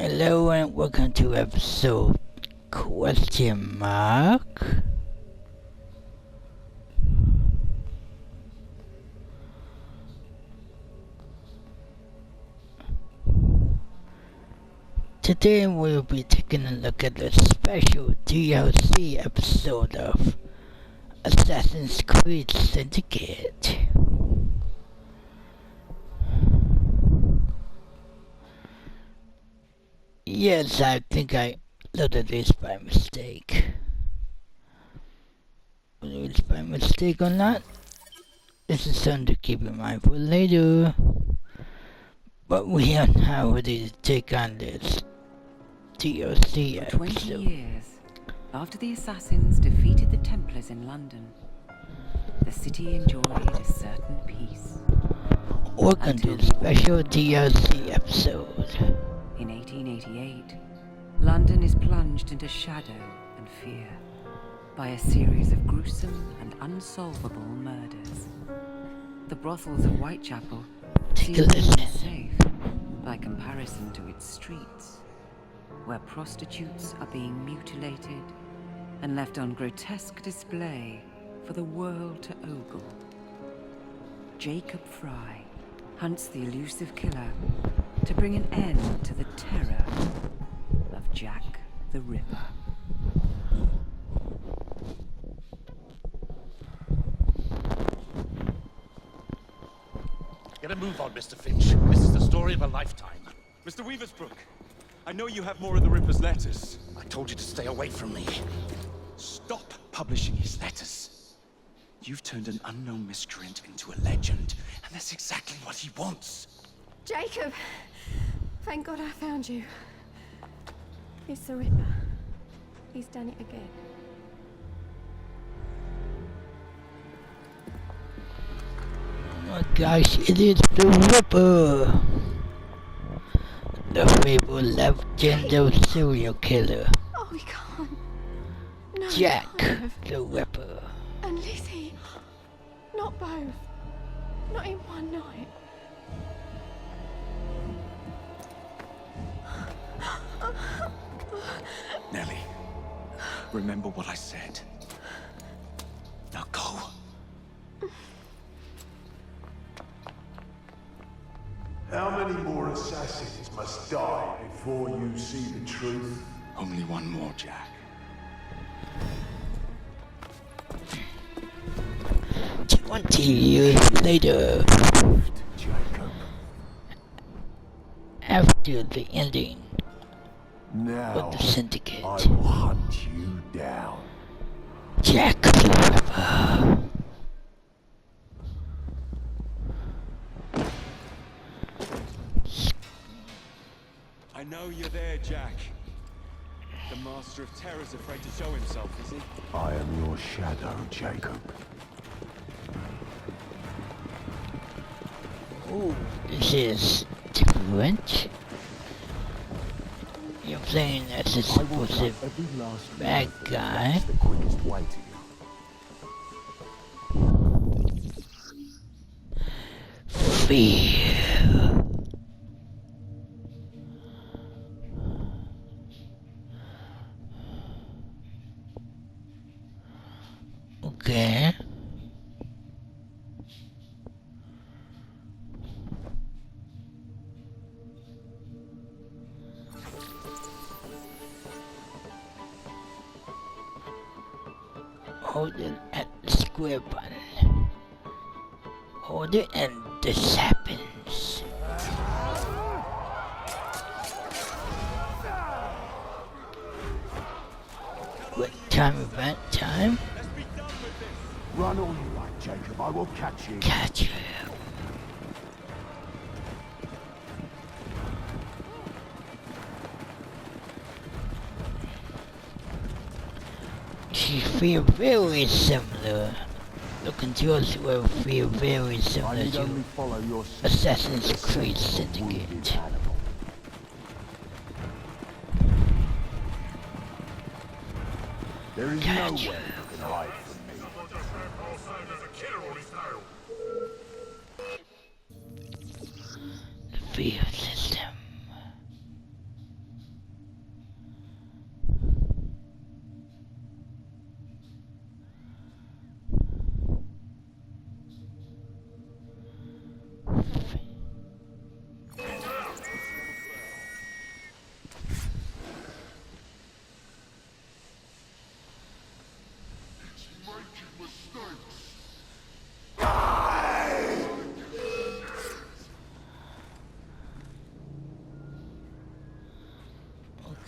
Hello and welcome to episode question mark. Today we'll be taking a look at the special DLC episode of Assassin's Creed Syndicate. Yes, I think I loaded this by mistake. Whether it's by mistake or not, this is something to keep in mind for later. But we are now ready to take on this DLC episode. 20 years after the assassins defeated the Templars in London, the city enjoyed a certain peace. Welcome to the special DLC episode. In 1888, London is plunged into shadow and fear by a series of gruesome and unsolvable murders. The brothels of Whitechapel seem unsafe by comparison to its streets, where prostitutes are being mutilated and left on grotesque display for the world to ogle. Jacob Frye hunts the elusive killer to bring an end to the terror of Jack the Ripper. Get a move on, Mr. Finch. This is the story of a lifetime. Mr. Weaversbrook, I know you have more of the Ripper's letters. I told you to stay away from me. Stop publishing his letters. You've turned an unknown miscreant into a legend, and that's exactly what he wants. Jacob! Thank God I found you. It's the Ripper. He's done it again. Oh my gosh, it is the Ripper! The fabled legendary serial killer, Oh, we can't. No, we Jack can't have. the Ripper. And Lizzie. Not both. Not in one night. Nellie, remember what I said. Now go. How many more assassins must die before you see the truth? Only one more, Jack. "20 years later, Jacob. after the ending Now, of the Syndicate, I will hunt you down. Jack the Ripper." I know you're there, Jack. The Master of Terror's afraid to show himself, is he? I am your shadow, Jacob. Oh, this is different. You're playing as a supposed Every last bad guy. the quickest way to you. Fear. Okay. Hold it at the square button. Hold it and this happens. What time event time? Run all you like, Jacob. I will catch you. Catch you. She feel very similar. Looking to us will feel very I similar need to only follow your Assassin's Creed wounded Syndicate. animal. There is Gotcha. nowhere you can hide from me. The fear system.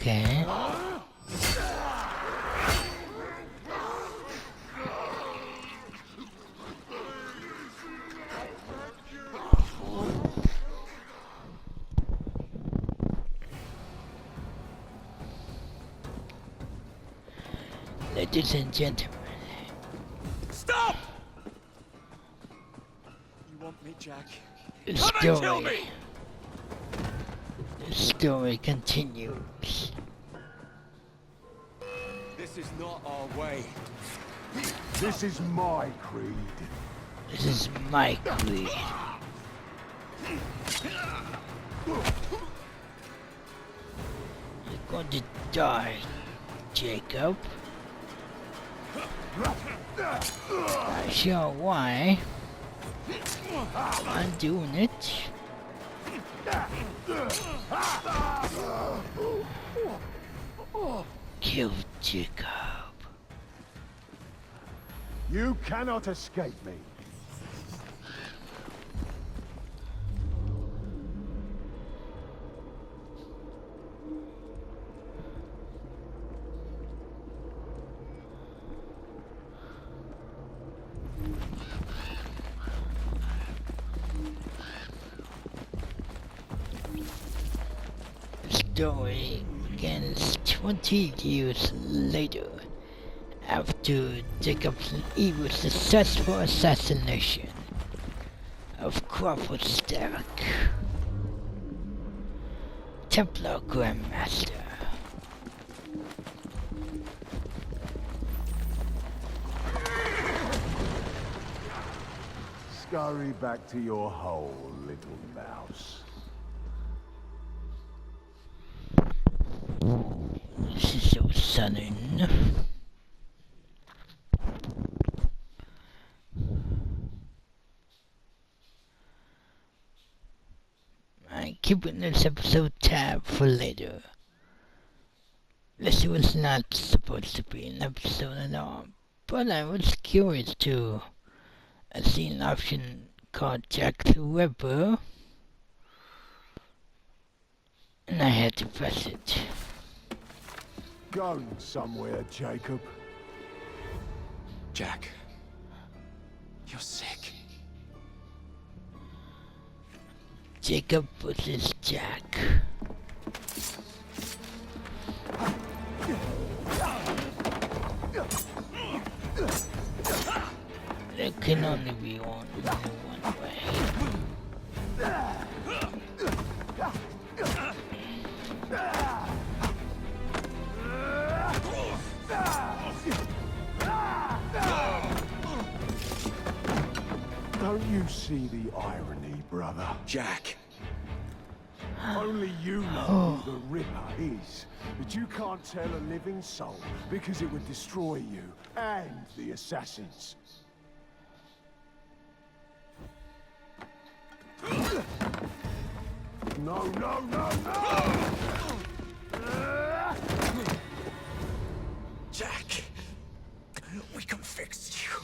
Okay. Ladies and gentlemen, Stop! You want me, Jack? the Come and kill story, me! the story continues. This is not our way. This is my creed. This is my creed. You're going to die, Jacob. Not sure why. I'm doing it. Kill Jacob. You cannot escape me. Story begins 20 years later, after Jacob's evil successful assassination of Crawford Stark, Templar Grandmaster. Scurry back to your hole, little mouse. This is so sudden. I'm keeping this episode tab for later. This was not supposed to be an episode at all, but I was curious to see an option called Jack the Ripper, and I had to press it. Going somewhere, Jacob. Jack, you're sick. Jacob versus Jack. There can only be one way. Don't you see the irony, brother? Jack. Only you know who the Ripper is, but you can't tell a living soul because it would destroy you and the assassins. No, no, no, no! Jack, we can fix you.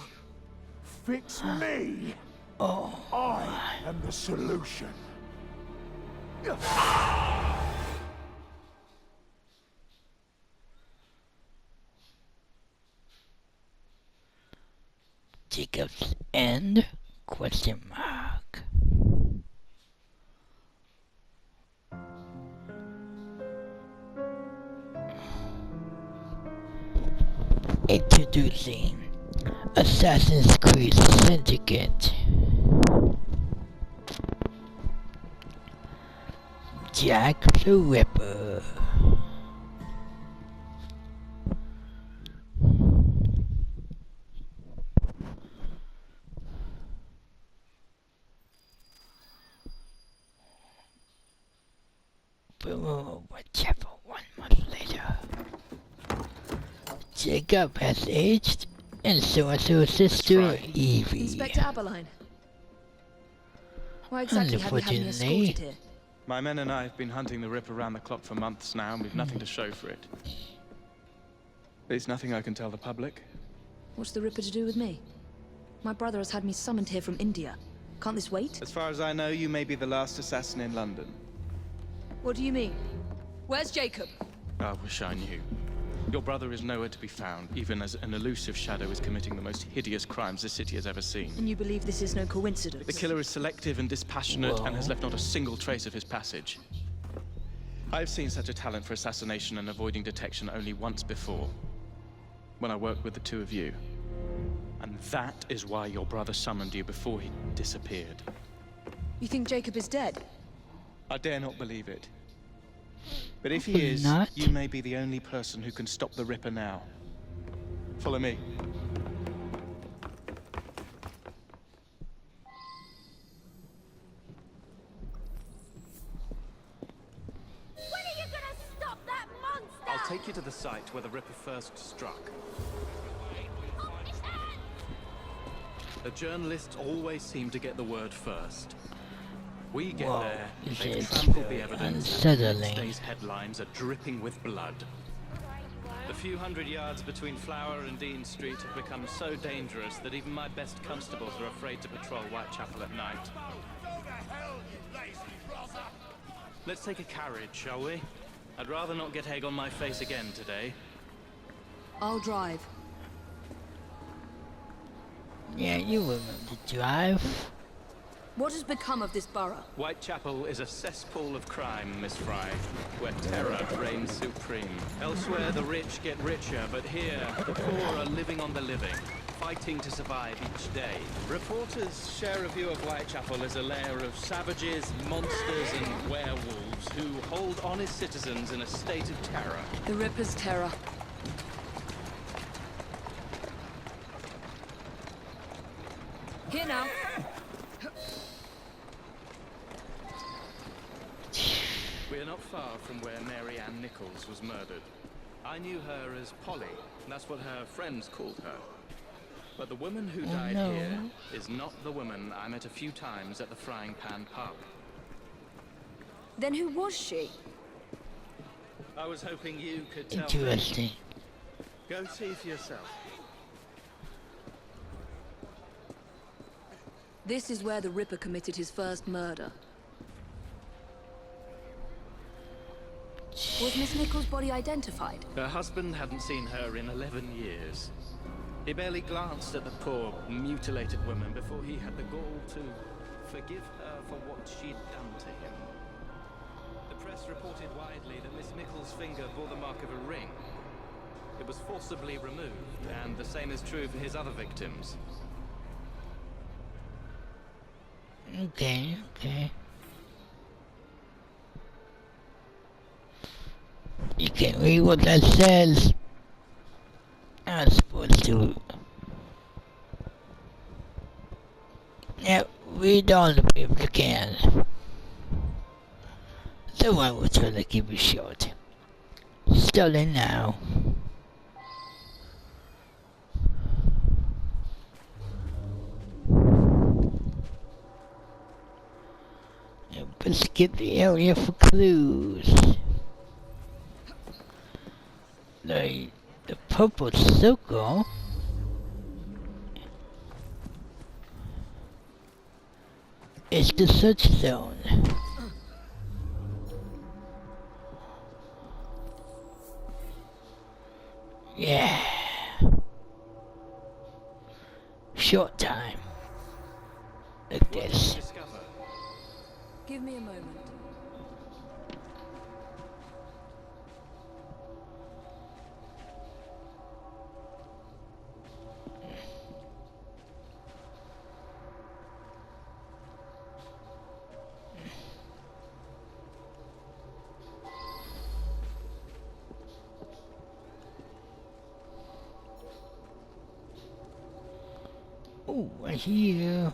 Fix me! Oh, I am the solution. Jacob's end? Question mark. Introducing Assassin's Creed Syndicate. Jack the Ripper. Whichever 1 month later. Jacob has aged, and so has her sister Evie. Inspector Aberline. Why exactly have you had me Unfortunately, escorted here? My men and I have been hunting the Ripper around the clock for months now, and we've nothing to show for it. There's nothing I can tell the public. What's the Ripper to do with me? My brother has had me summoned here from India. Can't this wait? As far as I know, you may be the last assassin in London. What do you mean? Where's Jacob? I wish I knew. Your brother is nowhere to be found, even as an elusive shadow is committing the most hideous crimes this city has ever seen. And you believe this is no coincidence? The killer is selective and dispassionate and has left not a single trace of his passage. I've seen such a talent for assassination and avoiding detection only once before, when I worked with the two of you. And that is why your brother summoned you before he disappeared. You think Jacob is dead? I dare not believe it. But if he is, not. you may be the only person who can stop the Ripper now. Follow me. When are you gonna stop that monster? I'll take you to the site where the Ripper first struck. The journalists always seem to get the word first. We get Whoa, there, this they've is trampled the very evidence, unsettling. today's headlines are dripping with blood. The few hundred yards between Flower and Dean Street have become so dangerous that even my best constables are afraid to patrol Whitechapel at night. Let's take a carriage, shall we? I'd rather not get egg on my face again today. I'll drive. Yeah, you remember to drive. What has become of this borough? Whitechapel is a cesspool of crime, Miss Fry, where terror reigns supreme. Elsewhere, the rich get richer, but here, the poor are living on the living, fighting to survive each day. Reporters share a view of Whitechapel as a lair of savages, monsters, and werewolves who hold honest citizens in a state of terror. The Ripper's terror. Here now. We're not far from where Mary Ann Nichols was murdered. I knew her as Polly, and that's what her friends called her. But the woman who died no. here is not the woman I met a few times at the Frying Pan pub. Then who was she? I was hoping you could tell me. Interesting. Go see for yourself. This is where the Ripper committed his first murder. Was Miss Nichols' body identified? Her husband hadn't seen her in 11 years. He barely glanced at the poor, mutilated woman before he had the gall to forgive her for what she'd done to him. The press reported widely that Miss Nichols' finger bore the mark of a ring. It was forcibly removed, and the same is true for his other victims. Okay, okay. You can read what that says. I'm supposed to. Yeah, read all the paper you can. So I will try to keep it short. Starting now. Investigate the area for clues. The purple circle is the search zone. Yeah. Short time. Like this. Discover. Give me a moment. Oh, right here.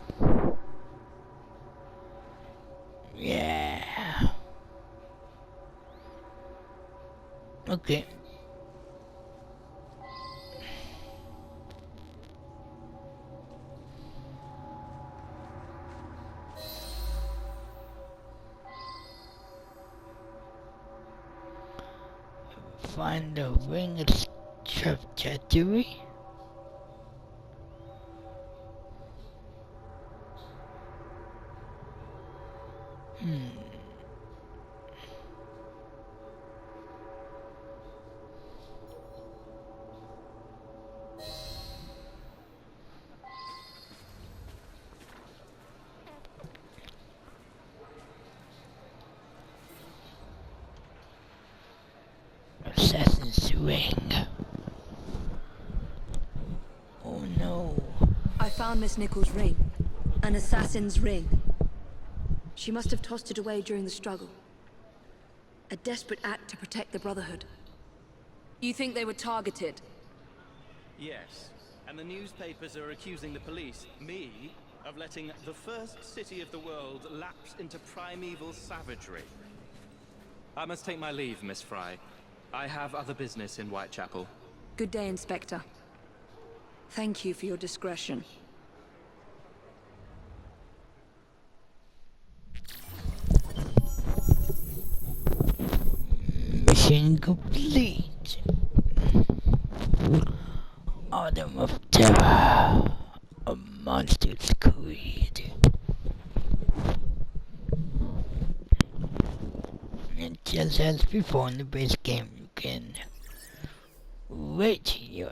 Yeah. Okay. Find the ring of trajectory. ring. Oh no. I found Miss Nichols' ring. An assassin's ring. She must have tossed it away during the struggle. A desperate act to protect the Brotherhood. You think they were targeted? Yes, and the newspapers are accusing the police, me, of letting the first city of the world lapse into primeval savagery. I must take my leave, Miss Fry. I have other business in Whitechapel. Good day, Inspector. Thank you for your discretion. Mission complete. Autumn of Terror. A Monster's Creed. And just as before in the base game, you can rate your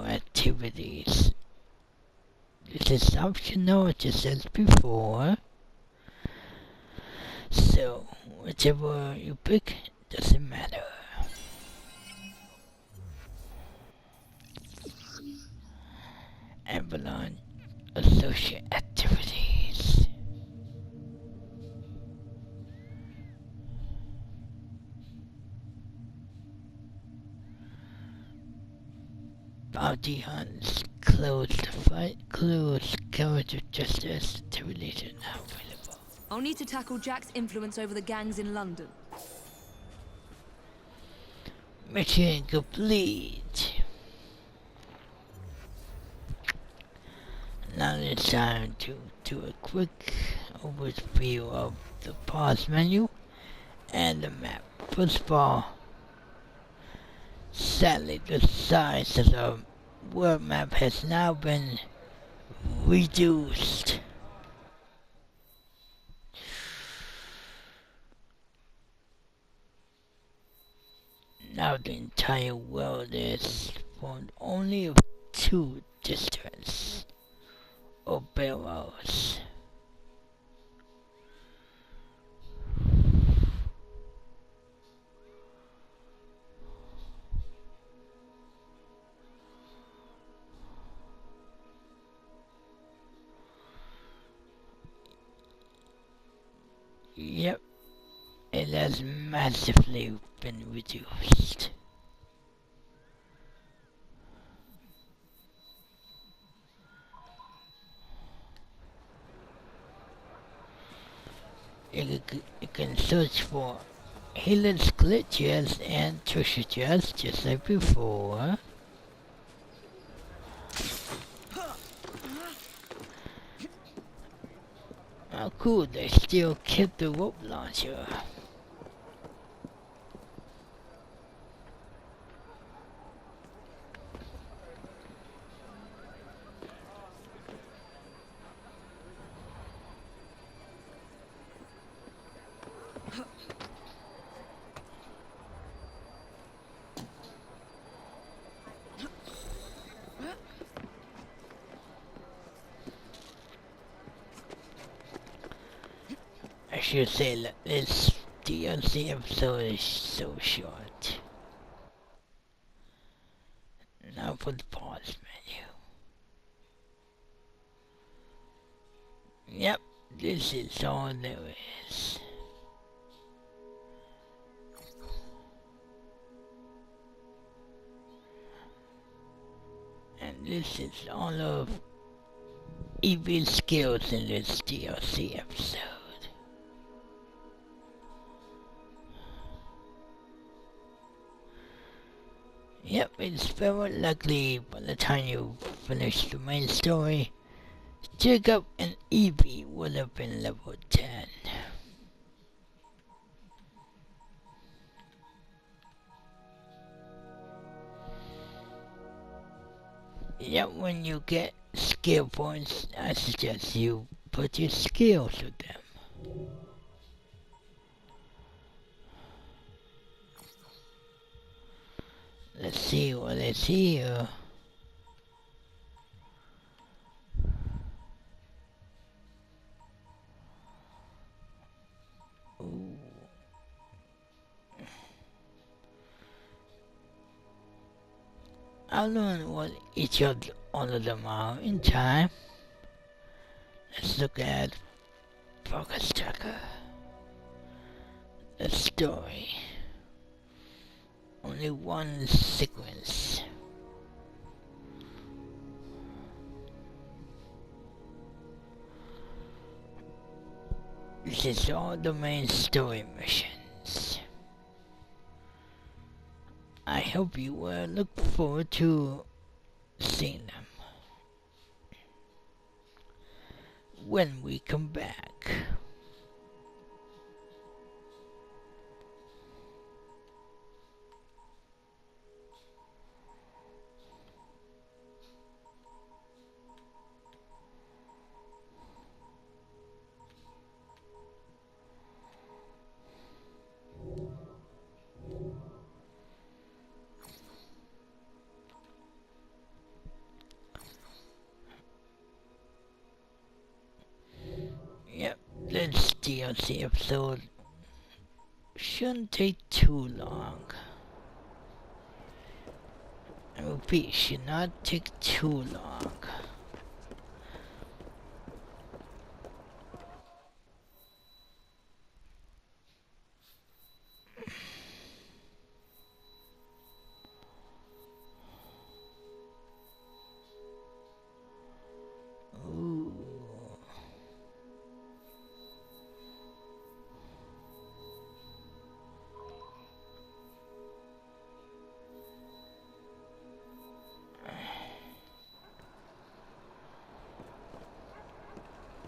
activities. This is optional, just as before. So, whichever you pick, doesn't matter. Avalon Associate Activities. Bounty hunts, closed fight, closed character justice activities are now available. I'll need to tackle Jack's influence over the gangs in London. Mission complete. Now it's time to do a quick overview of the pause menu and the map. First of all, sadly the size of the world map has now been reduced. Now the entire world is formed only of 2 districts or barrels. Yep, it has massively been reduced. You can search for hidden split chests and treasure chests just like before. Oh cool, they still kept the rope launcher. I should say that this DLC episode is so short. Now for the pause menu. Yep, this is all there is. And this is all of Evie's skills in this DLC episode. Yep, it's very likely by the time you finish the main story, Jacob and Evie would have been level 10. Yep, when you get skill points, I suggest you put your skills with them. Let's see what is here. Ooh. I'll learn what each of all of them are in time. Let's look at Focus Tracker. The story. Only one sequence. This is all the main story missions. I hope you look forward to seeing them when we come back. Yep, this DLC episode shouldn't take too long. I repeat, should not take too long. Ooh.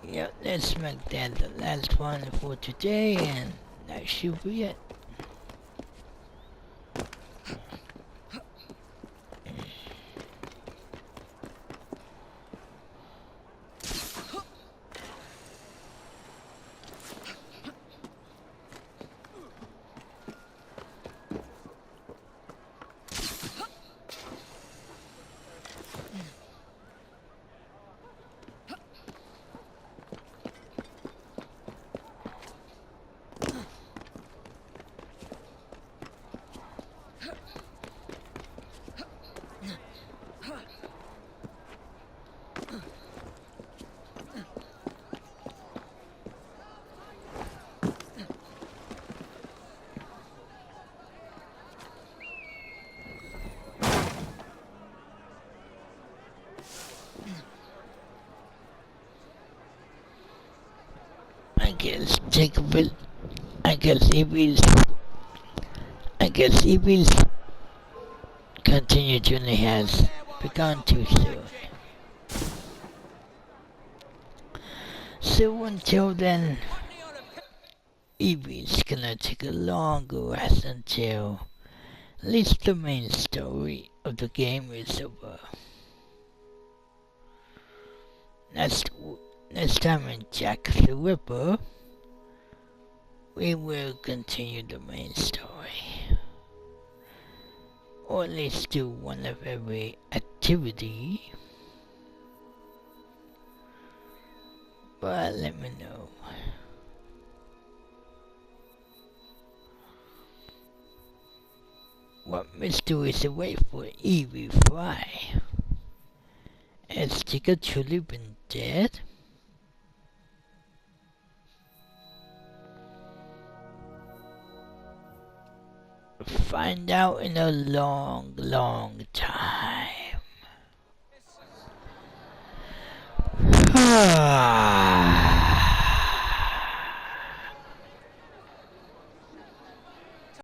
Yep, let's make that the last one for today, and that should be it. I guess Evie's continued journey has begun too soon. So until then, Evie's gonna take a longer rest until at least the main story of the game is over. Next time in Jack the Ripper, we will continue the main story. Or at least do one of every activity. But let me know. What mysteries await for Evie Frye? Has Tika truly been dead? Find out in a long, long time.